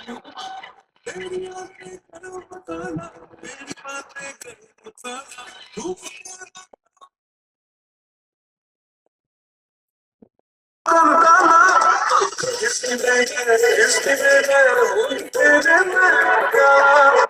तेरी आंखें करो बताना, तेरी बातें करो बताना, तू बताना, इसकी बेटे, इसकी बेटे, तेरे में क्या